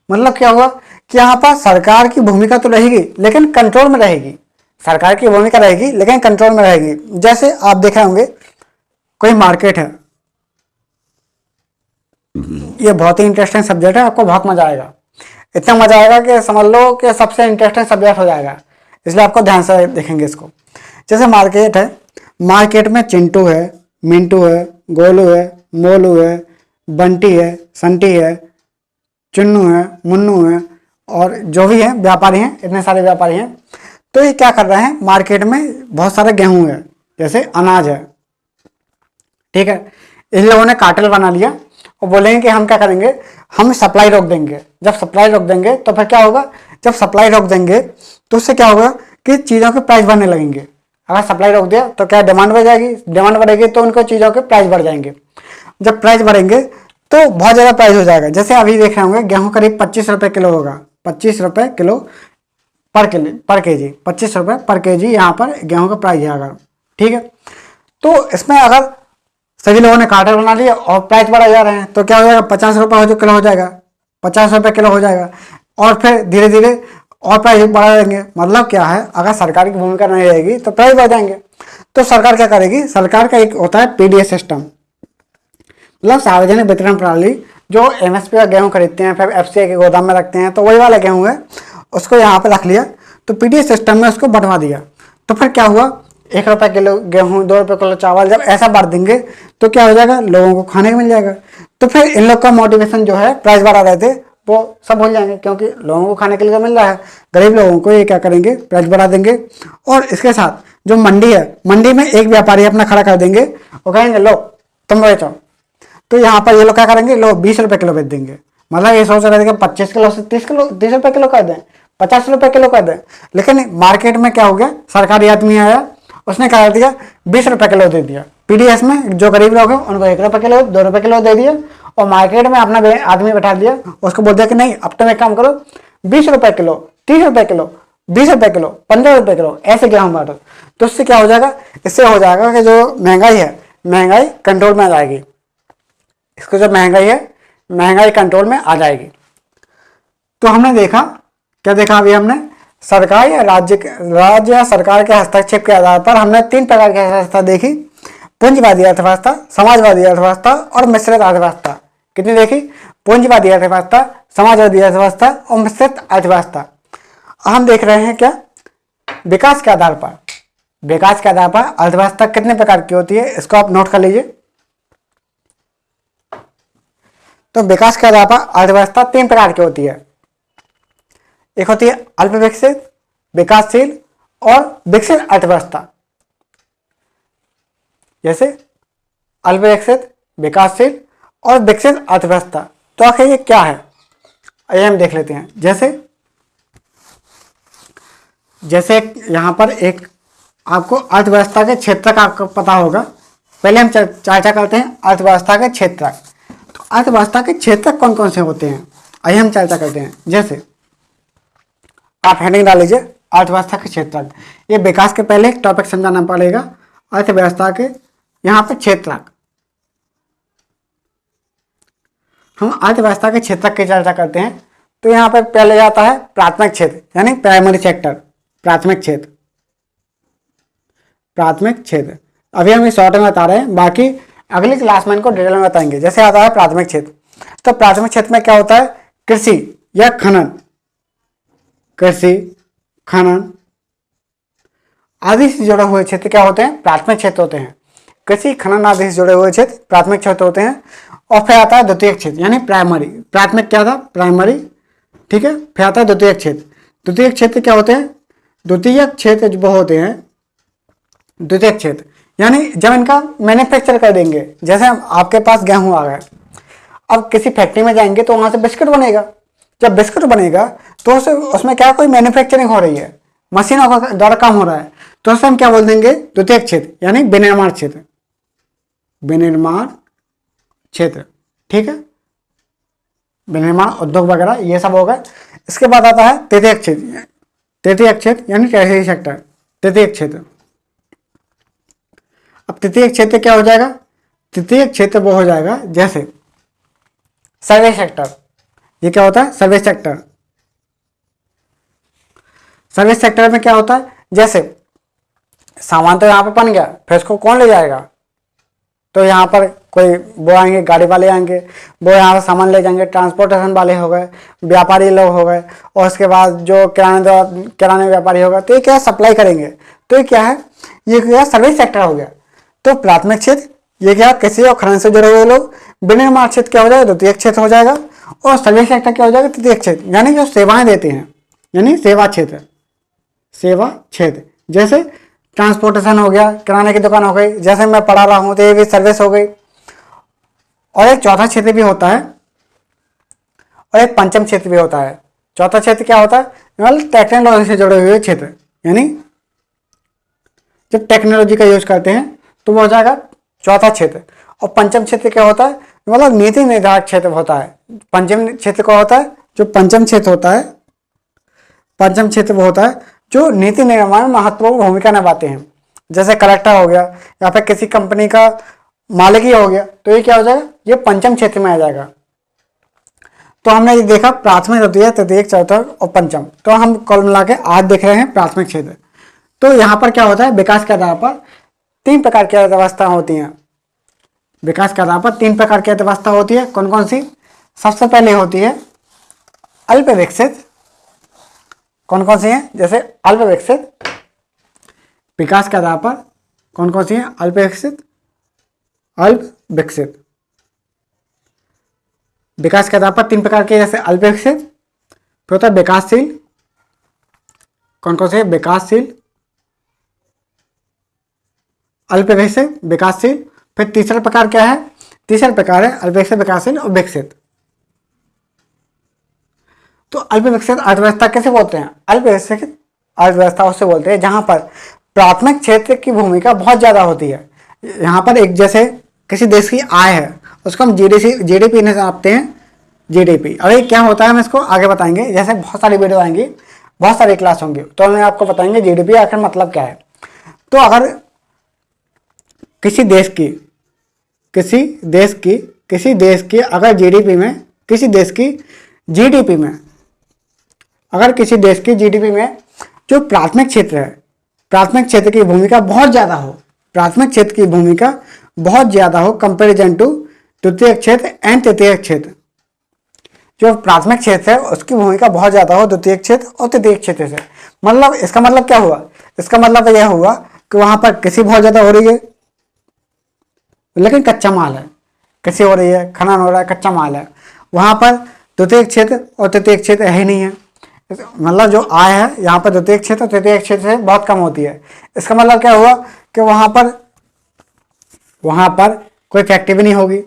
मतलब क्या हुआ कि यहाँ पर सरकार की भूमिका तो रहेगी लेकिन कंट्रोल में रहेगी, सरकार की भूमिका रहेगी लेकिन कंट्रोल में रहेगी। जैसे आप देख रहे होंगे कोई मार्केट है, ये बहुत ही इंटरेस्टिंग सब्जेक्ट है, आपको बहुत मजा आएगा, इतना मजा आएगा कि समझ लो कि सबसे इंटरेस्टिंग सब्जेक्ट हो जाएगा, इसलिए आपको ध्यान से देखेंगे इसको। जैसे मार्केट है, मार्केट में चिंटू है, मिंटू है, गोलू है, मोलू है, बंटी है, संटी है, चुन्नू है, मुन्नू है, और जो भी हैं व्यापारी हैं, इतने सारे व्यापारी हैं। तो ये क्या कर रहे हैं, मार्केट में बहुत सारे गेहूं है, जैसे अनाज है, ठीक है। इन लोगों ने कार्टेल बना लिया और बोलेंगे कि हम क्या करेंगे, हम सप्लाई रोक देंगे। जब सप्लाई रोक देंगे तो फिर क्या होगा, जब सप्लाई रोक देंगे तो उससे क्या होगा कि चीज़ों के प्राइस बढ़ने लगेंगे। अगर सप्लाई रोक दिया तो क्या डिमांड बढ़ जाएगी, डिमांड बढ़ेगी तो उनको चीज़ों के प्राइस बढ़ जाएंगे। जब प्राइस बढ़ेंगे तो बहुत ज़्यादा प्राइस हो जाएगा। जैसे अभी देख रहे होंगे गेहूँ करीब 25 रुपये किलो होगा, 25 रुपये किलो पर के जी, 25 रुपये पर के जी यहाँ पर गेहूँ का प्राइस है अगर, ठीक है। तो इसमें अगर सभी लोगों ने कार्टेल बना लिया और प्राइस बढ़ा जा रहे हैं तो क्या हो जाएगा, 50 रुपये किलो हो जाएगा, 50 रुपये किलो हो जाएगा। और फिर धीरे धीरे और प्राइस बढ़ा देंगे। मतलब क्या है, अगर सरकार की भूमिका नहीं रहेगी तो प्राइस बढ़ जाएंगे। तो सरकार क्या करेगी, सरकार का एक होता है पीडीएस सिस्टम, मतलब सार्वजनिक वितरण प्रणाली, जो एमएसपी का गेहूँ खरीदते हैं फिर एफसीआई के गोदाम में रखते हैं, तो वही वाला गेहूँ है, उसको यहाँ पे रख लिया, तो पीडीएस सिस्टम में उसको बढ़वा दिया। तो फिर क्या हुआ, 1 रुपये किलो गेहूँ, 2 रुपये किलो चावल, जब ऐसा बढ़ देंगे तो क्या हो जाएगा, लोगों को खाने को मिल जाएगा। तो फिर इन लोग का मोटिवेशन जो है प्राइस बढ़ा रहे थे वो सब भूल जाएंगे, क्योंकि लोगों को खाने के लिए मिल रहा है। गरीब लोगों को ये क्या करेंगे, प्राइस बढ़ा देंगे। और इसके साथ जो मंडी है, मंडी में एक व्यापारी अपना खड़ा कर देंगे और कहेंगे लो तुम बेचो। तो यहाँ पर ये लोग क्या करेंगे, लो 20 रुपये किलो बेच देंगे। मतलब ये सोच रहे थे कि 25 किलो से 30 रुपये किलो कर दें, 50 रुपये किलो कर दें। लेकिन मार्केट में क्या हो गया, सरकारी आदमी आया उसने क्या कर दिया, 20 रुपए किलो दे दिया। पीडीएस में जो गरीब लोग हैं उनको 1 रुपए किलो, 2 रुपए किलो दे दिया, और मार्केट में अपना आदमी बैठा दिया, उसको बोल दिया कि नहीं अब तुम एक काम करो, 20 रुपए किलो, 30 रुपए किलो, 20 रुपए किलो, 15 रुपए किलो, ऐसे गेहूं बांटो। तो इससे क्या हो जाएगा, इससे हो जाएगा कि जो महंगाई है, महंगाई कंट्रोल में आ जाएगी। इसको जो महंगाई है, महंगाई कंट्रोल में आ जाएगी। तो हमने देखा, क्या देखा अभी हमने, सरकार या राज्य या सरकार के हस्तक्षेप के आधार पर हमने 3 प्रकार की अर्थव्यवस्था देखी, पूंजीवादी अर्थव्यवस्था, समाजवादी अर्थव्यवस्था और मिश्रित अर्थव्यवस्था। कितनी देखी, पूंजीवादी अर्थव्यवस्था, समाजवादी अर्थव्यवस्था और मिश्रित अर्थव्यवस्था। हम देख रहे हैं क्या, विकास के आधार पर, विकास के आधार पर अर्थव्यवस्था कितने प्रकार की होती है, इसको आप नोट कर लीजिए। तो विकास के आधार पर अर्थव्यवस्था 3 प्रकार की होती है। एक होती है अल्प विकसित, विकासशील और विकसित अर्थव्यवस्था। जैसे अल्प विकसित, विकासशील और विकसित अर्थव्यवस्था। तो आखिर ये क्या है, आइए हम देख लेते हैं। जैसे यहाँ पर एक आपको अर्थव्यवस्था के क्षेत्र का आपको पता होगा। पहले हम चर्चा करते हैं अर्थव्यवस्था के क्षेत्र। तो अर्थव्यवस्था के क्षेत्र कौन कौन से होते हैं, आइए हम चर्चा करते हैं। जैसे आप हेडिंग डाल लीजिए अर्थव्यवस्था के क्षेत्र। ये विकास के पहले एक टॉपिक समझाना पड़ेगा, अर्थव्यवस्था के यहाँ पे क्षेत्र। हम अर्थव्यवस्था के क्षेत्र की चर्चा करते हैं। तो यहाँ पर पहले आता है प्राथमिक क्षेत्र, यानी प्राइमरी सेक्टर। प्राथमिक क्षेत्र, प्राथमिक क्षेत्र अभी हम शॉर्ट में बता रहे हैं, बाकी अगली क्लास में इनको डिटेल में बताएंगे। जैसे आता है प्राथमिक क्षेत्र। तो प्राथमिक क्षेत्र में क्या होता है, कृषि या खनन, कृषि, खनन आदि से जुड़े हुए क्षेत्र क्या होते हैं, प्राथमिक क्षेत्र होते हैं। कृषि, खनन आदि से जुड़े हुए क्षेत्र प्राथमिक क्षेत्र होते हैं। और फिर आता है द्वितीय क्षेत्र, यानी प्राइमरी। प्राथमिक क्या था, प्राइमरी, ठीक है। फिर आता है द्वितीय क्षेत्र। द्वितीय क्षेत्र क्या होते हैं, द्वितीय क्षेत्र जो होते हैं, द्वितीय क्षेत्र यानी जब इनका मैन्युफैक्चर कर देंगे। जैसे आपके पास गेहूं आ गया, अब किसी फैक्ट्री में जाएंगे तो वहां से बिस्किट बनेगा। जब बिस्कुट बनेगा तो उसमें क्या कोई मैन्युफैक्चरिंग हो रही है, मशीनों का द्वारा काम हो रहा है। तो उसे हम क्या बोल देंगे, द्वितीय क्षेत्र यानी विनिर्माण क्षेत्र, विनिर्माण क्षेत्र, ठीक है। विनिर्माण उद्योग वगैरह ये सब होगा। इसके बाद आता है तृतीय क्षेत्र, तृतीय क्षेत्र यानी टर्शियरी सेक्टर, तृतीय क्षेत्र। अब तृतीय क्षेत्र क्या हो जाएगा, तृतीय क्षेत्र वो हो जाएगा जैसे सर्विस सेक्टर। ये क्या होता है, सर्विस सेक्टर। सर्विस सेक्टर में क्या होता है, जैसे सामान तो यहाँ पे बन गया, फिर उसको कौन ले जाएगा, तो यहाँ पर कोई वो आएंगे, गाड़ी वाले आएंगे, वो यहाँ पर सामान ले जाएंगे। ट्रांसपोर्टेशन वाले हो गए, व्यापारी लोग हो गए, और उसके बाद जो किराने व्यापारी होगा, तो ये क्या सप्लाई करेंगे। तो ये क्या है, ये क्या सर्विस सेक्टर हो गया। तो प्राथमिक क्षेत्र ये क्या, कृषि और खनन से जुड़े हुए लोग। विनिर्माण क्षेत्र क्या हो जाएगा, द्वितीय क्षेत्र हो जाएगा। और सर्विस सेक्टर क्या हो जाएगा, तृतीय क्षेत्र यानी जो सेवाएं देते हैं, यानी सेवा क्षेत्र, सेवा क्षेत्र। जैसे ट्रांसपोर्टेशन हो गया, किराने की दुकान हो गई, जैसे मैं पढ़ा रहा हूँ तो ये भी सर्विस हो गई। और एक चौथा क्षेत्र भी होता है, और एक पंचम क्षेत्र भी होता है। चौथा क्षेत्र क्या होता है, मतलब टेक्नोलॉजी से जुड़े हुए क्षेत्र, यानी जब टेक्नोलॉजी का यूज करते हैं तो वो हो जाएगा चौथा क्षेत्र। और पंचम क्षेत्र क्या होता है, मतलब नीति निर्धारक क्षेत्र होता है। पंचम क्षेत्र क्या होता है, जो पंचम क्षेत्र होता है, पंचम क्षेत्र वो होता है जो नीति निर्माण में महत्वपूर्ण भूमिका निभाते हैं। जैसे कलेक्टर हो गया, या फिर किसी कंपनी का मालिक ही हो गया, तो ये क्या हो जाएगा, ये पंचम क्षेत्र में आ जाएगा। तो हमने ये देखा प्राथमिक, द्वितीय, तृतीय, चौथा और पंचम। तो हम कुल मिला के आज देख रहे हैं प्राथमिक क्षेत्र। तो यहाँ पर क्या होता है, विकास के आधार पर 3 प्रकार की अर्थव्यवस्था होती हैं। विकास के आधार पर 3 प्रकार की अर्थव्यवस्था होती है। कौन कौन सी, सबसे पहले होती है अल्प विकसित। कौन कौन सी है, जैसे अल्प विकसित। विकास के आधार पर कौन कौन सी है, अल्प विकसित, अल्प विकसित। विकास के आधार पर 3 प्रकार के, जैसे अल्प विकसित, फिर होता है विकासशील। कौन कौन से, विकासशील, अल्प विकसित, विकासशील। फिर तीसरा प्रकार क्या है, तीसरा प्रकार है अल्प विकसित, विकासशील और विकसित। तो अल्प विकसित अर्थव्यवस्था कैसे बोलते हैं, अल्प विकसित अर्थव्यवस्था उससे बोलते हैं जहां पर प्राथमिक क्षेत्र की भूमिका बहुत ज़्यादा होती है। यहाँ पर एक जैसे किसी देश की आय है उसको हम जीडीपी में नापते हैं, जीडीपी। अरे क्या होता है हम इसको आगे बताएंगे, जैसे बहुत सारी वीडियो आएंगी, बहुत सारी क्लास होंगी, तो हम आपको बताएंगे जीडीपी आखिर मतलब क्या है। तो अगर किसी देश की अगर किसी देश की जीडीपी में जो प्राथमिक क्षेत्र है, प्राथमिक क्षेत्र की भूमिका बहुत ज़्यादा हो, कंपेरिजन टू द्वितीयक क्षेत्र एंड तृतीयक क्षेत्र। जो प्राथमिक क्षेत्र है उसकी भूमिका बहुत ज़्यादा हो द्वितीयक क्षेत्र और तृतीयक क्षेत्र से। मतलब इसका मतलब क्या हुआ? इसका मतलब यह हुआ कि वहाँ पर कृषि बहुत ज़्यादा हो रही है लेकिन कच्चा माल है, कृषि हो रही है, खनन हो रहा है, कच्चा माल है। वहाँ पर द्वितीयक क्षेत्र और तृतीयक क्षेत्र है ही नहीं है। मतलब जो आय है यहाँ पर द्वितीयक क्षेत्र और तृतीयक क्षेत्र से बहुत कम होती है। इसका मतलब क्या हुआ कि वहाँ पर कोई फैक्ट्री भी नहीं होगी,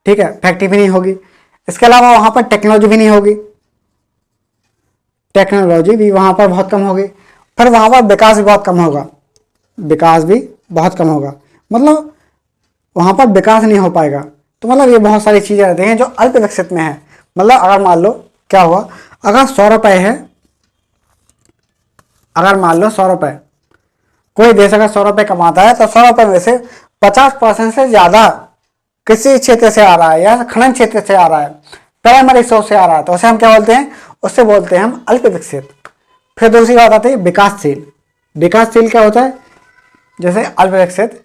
ठीक है, फैक्ट्री भी नहीं होगी। इसके अलावा वहाँ पर टेक्नोलॉजी भी नहीं होगी, टेक्नोलॉजी भी वहाँ पर बहुत कम होगी। फिर वहाँ पर विकास भी बहुत कम होगा, मतलब वहाँ पर विकास नहीं हो पाएगा। तो मतलब ये बहुत सारी चीज़ें रहती हैं जो अल्प विकसित में है। मतलब अगर मान लो क्या हुआ, अगर 100 रुपये है, अगर मान लो 100 रुपये, कोई देश अगर 100 रुपये कमाता है तो 100 रुपये में से 50% से ज़्यादा कृषि क्षेत्र से आ रहा है या खनन क्षेत्र से आ रहा है, प्राइमरी सोर्स से आ रहा है, तो उसे हम क्या बोलते हैं? उससे बोलते हैं हम अल्प विकसित। फिर दूसरी बात आती है विकासशील। विकासशील क्या होता है? जैसे अल्प विकसित,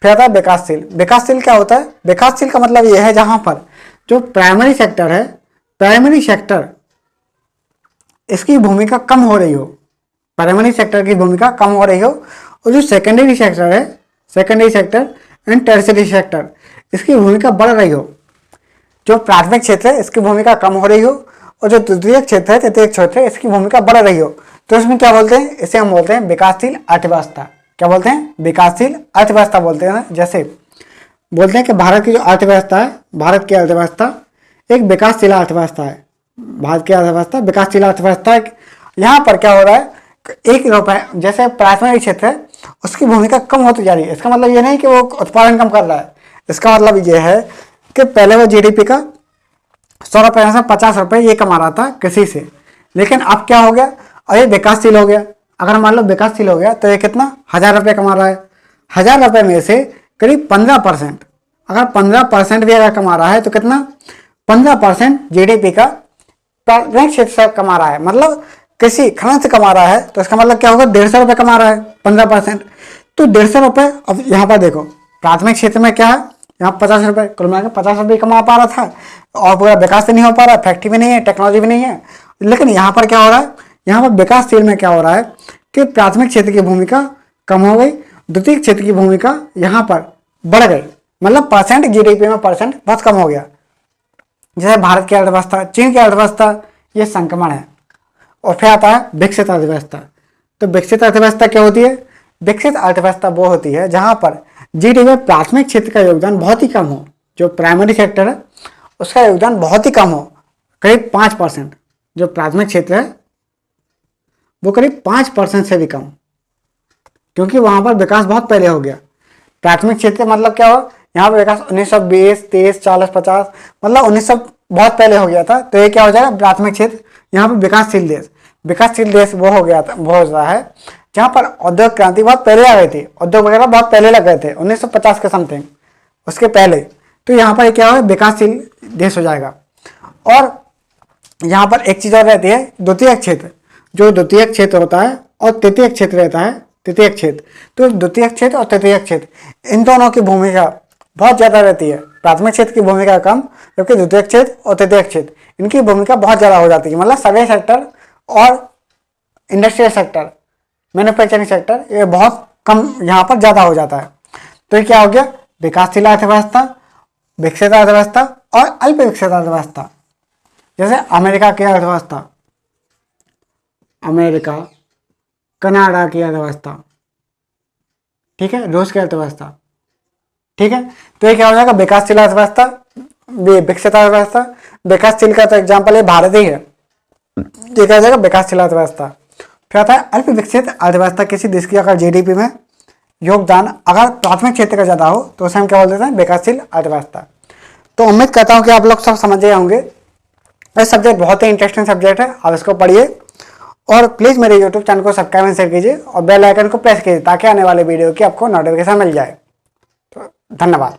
फिर आता है विकासशील। विकासशील क्या होता है? विकासशील का मतलब यह है जहां पर जो प्राइमरी सेक्टर है, प्राइमरी सेक्टर इसकी भूमिका कम हो रही हो, प्राइमरी सेक्टर की भूमिका कम हो रही हो, और जो सेकेंडरी सेक्टर है, secondary sector and tertiary sector, इसकी भूमिका बढ़ रही हो। जो प्राथमिक क्षेत्र है इसकी भूमिका कम हो रही हो, और जो द्वितीयक क्षेत्र है, तृतीयक क्षेत्र है, इसकी भूमिका बढ़ रही हो। तो इसमें क्या बोलते हैं? इसे हम बोलते हैं विकासशील अर्थव्यवस्था। क्या बोलते हैं? विकासशील अर्थव्यवस्था बोलते हैं। जैसे बोलते हैं कि भारत की जो अर्थव्यवस्था है, भारत की अर्थव्यवस्था एक विकासशील अर्थव्यवस्था है, भारत की अर्थव्यवस्था विकासशील अर्थव्यवस्था है। यहाँ पर क्या हो रहा है? 1 रुपये जैसे प्राथमिक क्षेत्र है उसकी भूमिका कम होती जा रही है। इसका मतलब ये नहीं कि वो उत्पादन कम कर रहा है, इसका मतलब ये है कि पहले वो जीडीपी का 100 रुपये से 50 रुपये ये कमा रहा था कृषि से, लेकिन अब क्या हो गया? और ये विकासशील हो गया। अगर मान लो विकासशील हो गया तो ये कितना? 1000 रुपये कमा रहा है। 1000 रुपये में से करीब 15%, अगर 15% भी अगर कमा रहा है तो कितना? 15% जीडीपी का प्राथमिक क्षेत्र से कमा रहा है, मतलब कृषि खनन से कमा रहा है। तो इसका मतलब क्या होगा? 150 रुपये कमा रहा है 15%। तो 150 रुपये, अब यहाँ पर देखो प्राथमिक क्षेत्र में क्या है, यहाँ 50 रुपये, कुल मिलाकर 50 रुपये कमा पा रहा था, और पूरा विकास भी नहीं हो पा रहा, फैक्ट्री भी नहीं है, टेक्नोलॉजी भी नहीं है। लेकिन यहाँ पर क्या हो रहा है? यहाँ पर विकासशील में क्या हो रहा है कि प्राथमिक क्षेत्र की भूमिका कम हो गई, द्वितीय क्षेत्र की भूमिका यहाँ पर बढ़ गई, मतलब परसेंट जीडीपी में परसेंट बहुत कम हो गया। जैसे भारत की अर्थव्यवस्था, चीन की अर्थव्यवस्था, ये संक्रमण है। और फिर आता है विकसित अर्थव्यवस्था। तो विकसित अर्थव्यवस्था क्या होती है? विकसित अर्थव्यवस्था वो होती है जहां पर जीडीपी में प्राथमिक क्षेत्र का योगदान बहुत ही कम हो, जो प्राइमरी सेक्टर है उसका योगदान बहुत ही कम हो, करीब 5%। जो प्राथमिक क्षेत्र है वो करीब 5% से भी कम, क्योंकि वहां पर विकास बहुत पहले हो गया। प्राथमिक क्षेत्र मतलब क्या हो? यहाँ पर विकास 1920, 30, 40, 50, मतलब 1900 बहुत पहले हो गया था। तो ये क्या हो जाएगा? प्राथमिक क्षेत्र। यहाँ पर विकासशील देश वो हो गया था, वो होता है जहाँ पर औद्योगिक क्रांति बहुत पहले आ गई थी, उद्योग वगैरह बहुत पहले लग गए थे 1950 के समथिंग, उसके पहले। तो यहाँ पर क्या हो? विकासशील देश हो जाएगा। और यहाँ पर एक चीज़ और रहती है, द्वितीयक क्षेत्र। जो द्वितीयक क्षेत्र होता है और तृतीयक क्षेत्र रहता है, तृतीयक क्षेत्र। तो द्वितीयक क्षेत्र और तृतीयक क्षेत्र इन दोनों की भूमिका बहुत ज़्यादा रहती है। प्राथमिक क्षेत्र की भूमिका कम, जबकि द्वितीयक क्षेत्र और तृतीयक क्षेत्र इनकी भूमिका बहुत ज़्यादा हो जाती है। मतलब सर्विस सेक्टर और इंडस्ट्रियल सेक्टर, मैन्युफैक्चरिंग सेक्टर, ये बहुत कम यहाँ पर ज़्यादा हो जाता है। तो ये क्या हो गया? विकासशील अर्थव्यवस्था, विकसित अर्थव्यवस्था और अल्प विकसित अर्थव्यवस्था। जैसे अमेरिका की अर्थव्यवस्था, अमेरिका, कनाडा की अर्थव्यवस्था, ठीक है, रूस की अर्थव्यवस्था, ठीक है। तो ये क्या हो जाएगा? विकासशील अर्थव्यवस्था, विकसित अर्थव्यवस्था। विकासशील का तो एग्जाम्पल है भारत ही है, ये क्या हो जाएगा? विकासशील अर्थव्यवस्था। फिर आता है अल्प विकसित अर्थव्यवस्था। किसी देश की अगर जीडीपी में योगदान अगर प्राथमिक क्षेत्र का ज़्यादा हो तो उसे हम क्या बोल देते हैं, विकासशील अर्थव्यवस्था। तो उम्मीद करता हूँ कि आप लोग सब समझ गए होंगे। ये सब्जेक्ट बहुत ही इंटरेस्टिंग सब्जेक्ट है, आप इसको पढ़िए और प्लीज़ मेरे यूट्यूब चैनल को सब्सक्राइब एंड शेयर कीजिए और बेल आइकन को प्रेस कीजिए ताकि आने वाले वीडियो की आपको नोटिफिकेशन मिल जाए। तो धन्यवाद।